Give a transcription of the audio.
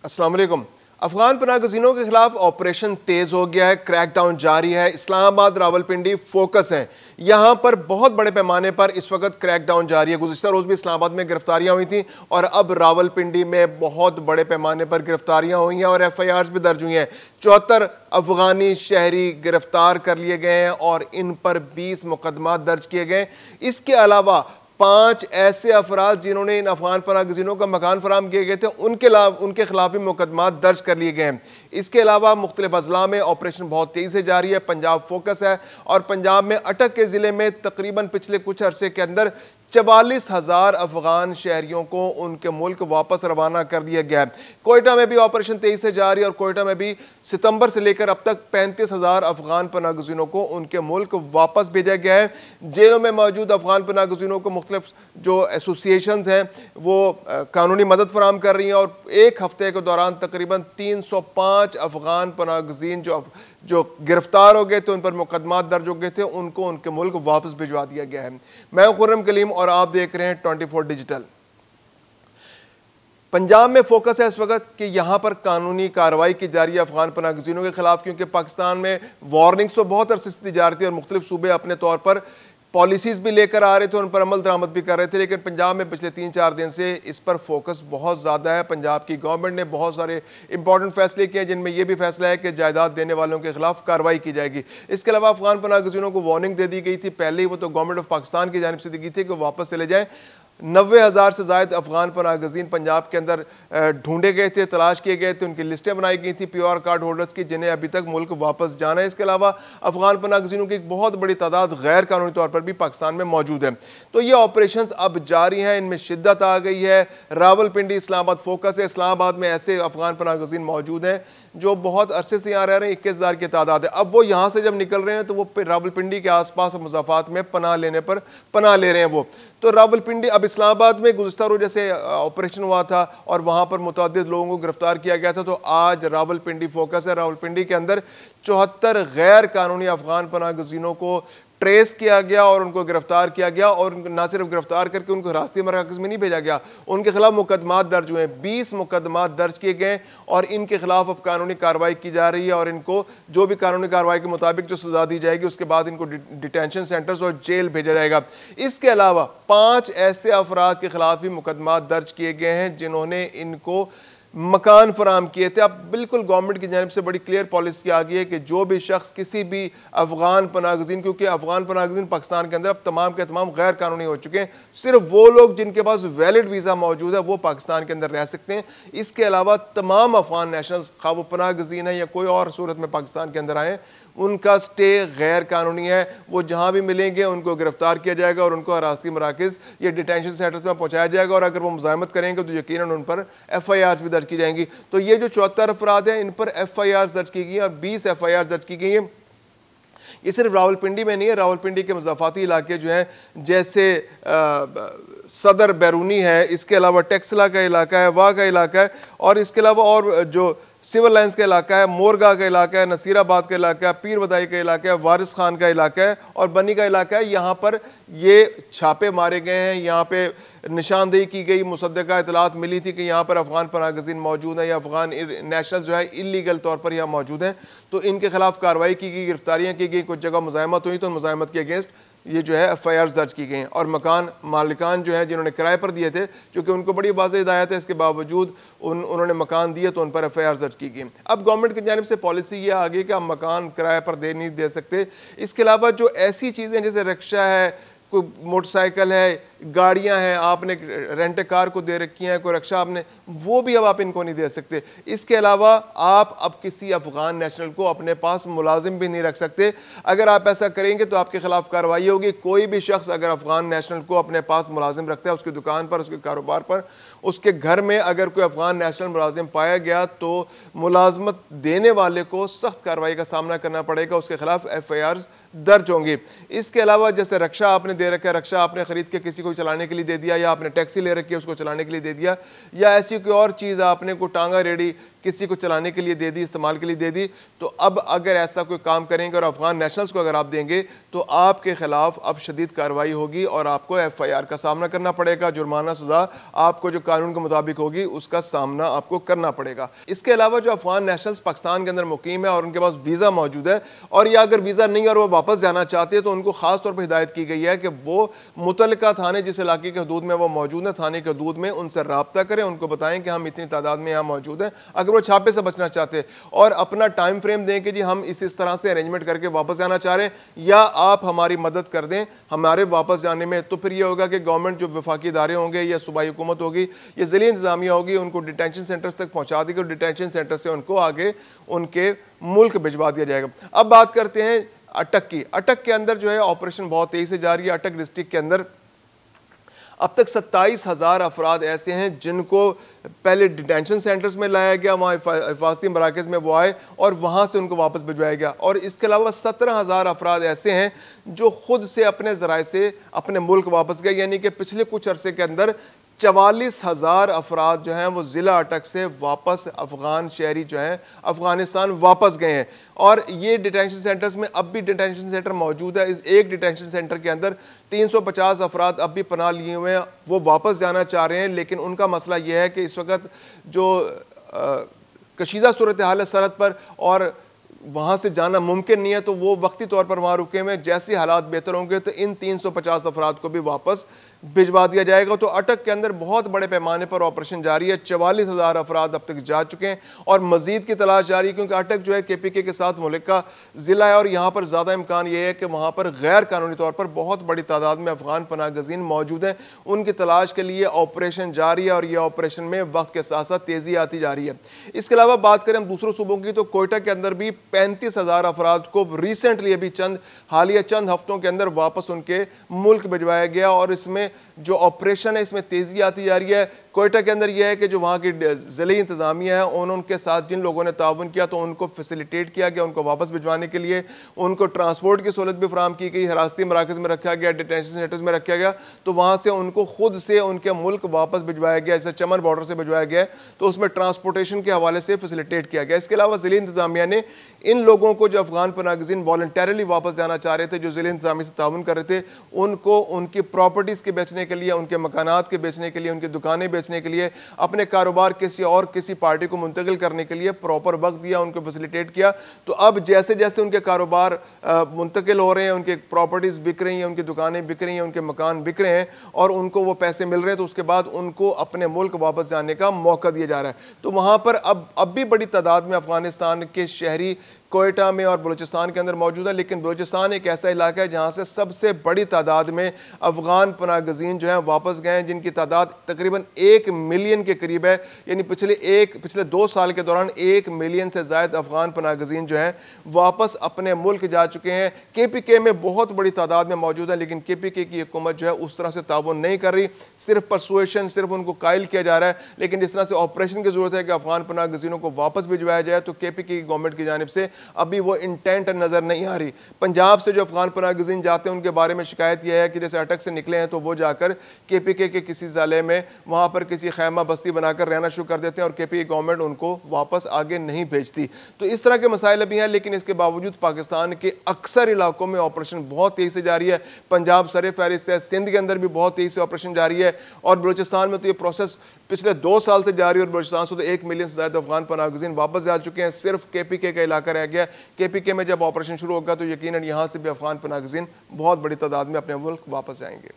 अस्सलाम वालेकुम। अफगान पनाहगज़ीनों के खिलाफ ऑपरेशन तेज हो गया है, क्रैक डाउन जारी है। इस्लामाबाद, रावलपिंडी फोकस है। यहाँ पर बहुत बड़े पैमाने पर इस वक्त क्रैक डाउन जारी है। गुज़िश्ता रोज भी इस्लामाबाद में गिरफ्तारियां हुई थी और अब रावलपिंडी में बहुत बड़े पैमाने पर गिरफ्तारियां हुई हैं और FIRs भी दर्ज हुई हैं। 74 अफगानी शहरी गिरफ्तार कर लिए गए हैं और इन पर 20 मुकदमा दर्ज किए गए। इसके अलावा 5 ऐसे अफराद जिन्होंने इन अफगान पनाहगज़ीनों का मकान फराहम किए गए थे उनके खिलाफ भी मुकदमा दर्ज कर लिए गए हैं। इसके अलावा मुख्तलिफ अजला में ऑपरेशन बहुत तेजी से जारी है। पंजाब फोकस है और पंजाब में अटक के जिले में तकरीबन पिछले कुछ अरसे के अंदर 44,000 अफगान शहरियों को उनके मुल्क वापस रवाना कर दिया गया है। कोयटा में भी ऑपरेशन तेजी से जारी है और कोयटा में भी सितंबर से लेकर अब तक 35,000 अफगान पनाहगज़ीनों को उनके मुल्क वापस भेजा गया है। जेलों में मौजूद अफगान पनाहगज़ीनों को मुख्तलिफ जो एसोसिएशंस हैं वो कानूनी मदद फराहम कर रही हैं और एक हफ्ते के दौरान तकरीबन 305 अफगान पनाहगज़ीन जो गिरफ्तार हो गए थे, उन पर मुकदमा दर्ज हो गए थे, उनको उनके मुल्क वापस भिजवा दिया गया है। मैं खुर्रम कलीम और आप देख रहे हैं 24 डिजिटल। पंजाब में फोकस है इस वक्त कि यहां पर कानूनी कार्रवाई की जा रही है अफगान पनाहगज़ीनों के खिलाफ, क्योंकि पाकिस्तान में वार्निंग्स तो बहुत अरसे से दी जा रही थी और मुख्तलिफ सूबे अपने तौर पर पॉलिसीज भी लेकर आ रहे थे, उन पर अमल दरामद भी कर रहे थे, लेकिन पंजाब में पिछले 3-4 दिन से इस पर फोकस बहुत ज़्यादा है। पंजाब की गवर्नमेंट ने बहुत सारे इंपॉर्टेंट फैसले किए हैं, जिनमें यह भी फैसला है कि जायदाद देने वालों के खिलाफ कार्रवाई की जाएगी। इसके अलावा अफगान पनाहगज़ीनों को वार्निंग दे दी गई थी, पहले ही वो तो गवर्नमेंट ऑफ पाकिस्तान की जानिब से दी गई थी कि वापस चले जाएँ। 90,000 से ज़ायद अफगान पनाहगज़ीन पंजाब के अंदर ढूंढे गए थे, तलाश किए गए थे, उनकी लिस्टें बनाई गई थी PR कार्ड होल्डर्स की, जिन्हें अभी तक मुल्क वापस जाना है। इसके अलावा अफगान पनाहगज़ीनों की एक बहुत बड़ी तादाद गैर कानूनी तौर पर भी पाकिस्तान में मौजूद है। तो ये ऑपरेशन अब जारी हैं, इनमें शिद्दत आ गई है। रावलपिंडी इस्लामाबाद फोकस है। इस्लामाबाद में ऐसे अफगान पनाहगज़ीन मौजूद हैं जो बहुत अरसे से यहाँ रह रहे हैं, 21,000 की तादाद है। अब वो यहाँ से जब निकल रहे हैं तो वो रावलपिंडी के आसपास मुज़ाफ़ात में पनाह लेने पर पनाह ले रहे हैं वो। तो रावलपिंडी अब इस्लामाबाद में गुज़िश्ता रोज़ जैसे ऑपरेशन हुआ था और वहाँ पर मुतअद्दिद लोगों को गिरफ्तार किया गया था, तो आज रावलपिंडी फोकस है। रावलपिंडी के अंदर 74 गैर कानूनी अफगान पनाहगज़ीनों को ट्रेस किया गया और उनको गिरफ्तार किया गया और ना सिर्फ गिरफ्तार करके उनको रास्ते मराकज़ में नहीं भेजा गया, उनके खिलाफ मुकदमात दर्ज हुए। 20 मुकदमात दर्ज किए गए और इनके खिलाफ अब कानूनी कार्रवाई की जा रही है और इनको जो भी कानूनी कार्रवाई के मुताबिक जो सजा दी जाएगी उसके बाद इनको डिटेंशन सेंटर्स और जेल भेजा जाएगा। इसके अलावा 5 ऐसे अफराद के खिलाफ भी मुकदमात दर्ज किए गए हैं जिन्होंने इनको मकान फराहम किए थे। अब बिल्कुल गवर्नमेंट की जानिब से बड़ी क्लियर पॉलिसी आ गई है कि जो भी शख्स किसी भी अफगान पनाहगज़ीन, क्योंकि अफगान पनाहगज़ीन पाकिस्तान के अंदर अब तमाम के तमाम गैर कानूनी हो चुके हैं, सिर्फ वो लोग जिनके पास वैलिड वीज़ा मौजूद है वो पाकिस्तान के अंदर रह सकते हैं। इसके अलावा तमाम अफगान नेशनल्स, खा वो पनाहगज़ीन है या कोई और सूरत में पाकिस्तान के अंदर आए, उनका स्टे गैर कानूनी है। वो जहाँ भी मिलेंगे उनको गिरफ्तार किया जाएगा और उनको हरासती मराकज़ या डिटेंशन सेंटर्स में पहुँचाया जाएगा और अगर वो मुज़ाहमत करेंगे तो यकीनन उन पर FIRs भी दर्ज की जाएंगी। तो ये जो 74 अफराद हैं इन पर FIRs दर्ज की गई हैं और 20 FIRs दर्ज की गई हैं। ये सिर्फ रावलपिंडी में नहीं है, रावलपिंडी के मुज़ाफ़ाती इलाके जो हैं जैसे सदर बैरूनी है, इसके अलावा टेक्सला का इलाका है, वाह का इलाका है और इसके अलावा और जो सिविल लाइन्स का इलाका है, मोरगा का इलाका है, नसीराबाद का इलाका है, पीर बदाई का इलाका है, वारिस खान का इलाका है और बनी का इलाका है। यहाँ पर ये छापे मारे गए हैं, यहाँ पे निशानदेही की गई, मुसद्दका इतलात मिली थी कि यहाँ पर अफगान पनाहगज़ीन मौजूद हैं या अफगान नेशनल जो है इलीगल तौर पर यहाँ मौजूद हैं, तो इनके खिलाफ कार्रवाई की गई, गिरफ्तारियाँ की गई, कुछ जगह मुज़ाहमत हुई तो मुज़ाहमत के अगेंस्ट ये जो है FIRs दर्ज की गई हैं और मकान मालिकान जो है जिन्होंने किराए पर दिए थे, क्योंकि उनको बड़ी वाज़ेह हिदायत है, इसके बावजूद उन्होंने मकान दिए तो उन पर FIRs दर्ज की गई। अब गवर्नमेंट की जानिब से पॉलिसी ये आ गई कि आप मकान किराए पर नहीं दे सकते। इसके अलावा जो ऐसी चीज़ें जैसे रिक्शा है, कोई मोटरसाइकिल है, गाड़ियां हैं, आपने रेंट कार को दे रखी हैं, कोई रक्षा आपने, वो भी अब आप इनको नहीं दे सकते। इसके अलावा आप अब किसी अफगान नेशनल को अपने पास मुलाजिम भी नहीं रख सकते। अगर आप ऐसा करेंगे तो आपके खिलाफ कार्रवाई होगी। कोई भी शख्स अगर अफगान नेशनल को अपने पास मुलाजिम रखता है, उसकी दुकान पर, उसके कारोबार पर, उसके घर में अगर कोई अफगान नेशनल मुलाजिम पाया गया तो मुलाजमत देने वाले को सख्त कार्रवाई का सामना करना पड़ेगा, उसके खिलाफ FIRs درج ہوں گی۔ اس کے علاوہ جیسے رکشا آپ نے دے رکھا ہے، رکشا آپ نے خرید کے کسی کو چلانے کے لیے دے دیا، یا آپ نے ٹیکسی لے رکھی ہے اس کو چلانے کے لیے دے دیا، یا ایسی کوئی اور چیز آپ نے کوئی ٹانگا ریڈی کسی کو چلانے کے لیے دے دی، استعمال کے لیے دے دی، تو اب اگر ایسا کوئی کام کریں گے اور افغان نیشنلز کو اگر آپ دیں گے تو آپ کے خلاف اب شدید کارروائی ہوگی اور آپ کو ایف آئی آر کا سامنا کرنا پڑے گا، جرمانہ سزا آپ کو جو قانون کے مطابق ہوگی اس کا سامنا آپ کو کرنا پڑے گا۔ اس کے علاوہ جو افغان نیشنلز پاکستان کے اندر مقیم ہے اور ان کے پاس ویزا موجود ہے، اور یا اگر ویزا نہیں اور وہ واپس جانا چاہتے ہیں، تو ان کو خاص طور پر ہدایت کی گئی ہے کہ وہ متعلقہ تھانے جس علاقے کے حدود میں وہ موجود ہیں، تھانے کے حدود میں ان سے رابطہ کریں، ان کو بتائیں کہ ہم اتنی تعداد میں یہاں موجود ہیں، اگر وہ چھاپے سے بچنا چاہتے ہیں، اور اپنا ٹائم فریم دیں کہ جی ہم اس طرح سے ارینجمنٹ کر کے واپس جانا چاہ رہے ہیں یا آپ ہماری مدد کر دیں ہمارے واپس جانے میں۔ تو پھر یہ ہوگا کہ گورنمنٹ جو وفاقی ادارے ہوں گے یا صوبائی حکومت ہوگی یا ضلعی انتظامیہ ہوگی، ان کو ڈیٹینشن سینٹرز تک پہنچا دے گی اور ڈیٹینشن سینٹر سے ان کو آگے ان کے ملک بھجوا دیا جائے گا۔ اب بات کرتے ہیں اٹک کی۔ اٹک کے اندر جو ہے آپریشن بہت تیزی سے جاری ہے۔ اٹک ڈسٹرکٹ کے اندر اب تک 27,000 افراد ایسے ہیں جن کو پہلے ڈیٹینشن سینٹرز میں لایا گیا، وہاں حفاظتی مراکز میں وہ آئے اور وہاں سے ان کو واپس بھجوایا گیا، اور اس کے علاوہ 17,000 افراد ایسے ہیں جو خود سے اپنے ذرائع سے اپنے ملک واپس گئے، یعنی کہ پچھلے کچھ عرصے کے اندر 44,000 افراد جو ہیں وہ ضلع اٹک سے واپس افغان شہری جو ہیں افغانستان واپس گئے ہیں۔ اور یہ ڈیٹینشن سینٹرز میں اب بھی ڈیٹینشن سینٹر موجود ہے۔ اس ایک ڈیٹینشن سینٹر کے اندر 350 افراد اب بھی پناہ لیے ہوئے ہیں، وہ واپس جانا چاہ رہے ہیں، لیکن ان کا مسئلہ یہ ہے کہ اس وقت جو کشیدہ صورتحال ہے سرحد پر اور وہاں سے جانا ممکن نہیں ہے، تو وہ وقتی طور پر وہاں رکے ہوئے ہیں۔ جیسے حالات بہتر ہوں گے تو ان 350 افراد کو بھی واپس بھجوا دیا جائے گا۔ تو اٹک کے اندر بہت بڑے پیمانے پر آپریشن جاری ہے۔ 44,000 افراد اب تک جا چکے ہیں اور مزید کی تلاش جاری ہے، کیونکہ اٹک جو ہے کے پی کے ساتھ ملکہ ضلع ہے اور یہاں پر زیادہ امکان یہ ہے کہ وہاں پر غیر قانونی طور پر بہت بڑی تعداد میں افغان پناہ گزین موجود ہیں۔ ان کی تلاش کے لیے آپریشن جاری ہے اور یہ آپریشن میں وقت کے ساتھ ساتھ تیزی آتی جا رہی ہے۔ اس کے علاوہ بات کریں ہم دوسروں صوبوں کی، تو کوئٹہ کے اندر بھی 35,000 افراد کو ریسنٹلی ابھی حالیہ چند ہفتوں کے اندر واپس ان کے ملک بھجوایا گیا، اور اس میں جو آپریشن ہے اس میں تیزی آتی جا رہی ہے۔ کوئٹہ کے اندر یہ ہے کہ جو وہاں کی ضلعی انتظامیہ ہے ان کے ساتھ جن لوگوں نے تعاون کیا تو ان کو فیسیلیٹیٹ کیا گیا، ان کو واپس بھجوانے کے لیے ان کو ٹرانسپورٹ کی سہولت بھی فراہم کی گئی، حراستی مراکز میں رکھا گیا، ڈیٹینشن سینٹرز میں رکھا گیا، تو وہاں سے ان کو خود سے ان کے ملک واپس بھجوایا گیا۔ جیسے چمن بارڈر سے بھجوایا گیا تو اس میں ٹرانسپورٹیشن کے حوالے سے فیسیلیٹیٹ کیا گیا۔ اس کے علاوہ ضلعی انتظامیہ نے ان لوگوں کو جو افغان پناہ گزین والنٹیرلی واپس جانا چاہ رہے تھے، جو ضلع انتظامیہ سے تعاون کر رہے تھے، ان کو ان کی پراپرٹیز کے بیچنے کے لیے، ان کے مکانات کے بیچنے کے لیے، ان کی دکانیں بیچنے کے لیے، اپنے کاروبار کسی پارٹی کو منتقل کرنے کے لیے پراپر وقت دیا، ان کو فیسیلیٹیٹ کیا۔ تو اب جیسے جیسے ان کے کاروبار منتقل ہو رہے ہیں، ان کے پراپرٹیز بک رہی ہیں، ان کی دکانیں بک رہی ہیں، ان کے مکان بک رہے ہیں اور ان کو وہ پیسے مل رہے ہیں، تو اس کے بعد ان کو اپنے ملک واپس جانے کا موقع دیا جا رہا ہے۔ تو وہاں پر اب بھی بڑی تعداد میں افغانستان کے شہری کوئٹہ میں اور بلوچستان کے اندر موجود ہے، لیکن بلوچستان ایک ایسا علاقہ ہے جہاں سے سب سے بڑی تعداد میں افغان پناہ گزین جو ہیں واپس گئے ہیں، جن کی تعداد تقریباً 1 ملین کے قریب ہے، یعنی پچھلے 2 سال کے دوران 1 ملین سے زائد افغان پناہ گزین جو ہیں واپس اپنے ملک جا چکے ہیں۔ کے پی کے میں بہت بڑی تعداد میں موجود ہیں، لیکن کے پی کے کی حکومت جو ہے اس طرح سے تعاون نہیں کر رہی، صرف پرسویشن، صرف ان کو قائل کیا جا رہا ہے، لیکن جس طرح سے آپریشن کی ضرورت ہے کہ افغان پناہ گزینوں کو واپس بھجوایا جائے، تو کے پی کے گورنمنٹ کی جانب سے ابھی وہ انٹینٹ نظر نہیں آ رہی۔ پنجاب سے جو افغان پناہ گزین جاتے ہیں ان کے بارے میں شکایت یہ ہے کہ جیسے اٹک سے نکلے ہیں تو وہ جا کر کے پی کے کسی ضلع میں وہاں پر کسی خیمہ بستی بنا کر رہنا شروع کر دیتے ہیں اور کے پی کے گورنمنٹ ان کو واپس آگے نہیں بھیجتی۔ تو اس طرح کے مسائل ابھی ہیں، لیکن اس کے باوجود پاکستان کے اکثر علاقوں میں آپریشن بہت تیزی سے جاری ہے۔ پنجاب سر فہرست ہے، سندھ کے اندر بھی بہت تیزی سے آپریشن جاری ہے، اور بلوچستان میں تو یہ پروسیس پچھلے 2 سال سے جاری ہے، اور بلوچستان سے تو 1 ملین سے زیادہ افغان پناہ گزین واپس جا چکے ہیں۔ صرف کے پی کے کا علاقہ رہ گیا۔ کے پی کے میں جب آپریشن شروع ہوگا تو یقیناً یہاں سے بھی افغان پناہ گزین بہت بڑی تعداد میں اپنے ملک واپس جائیں گے۔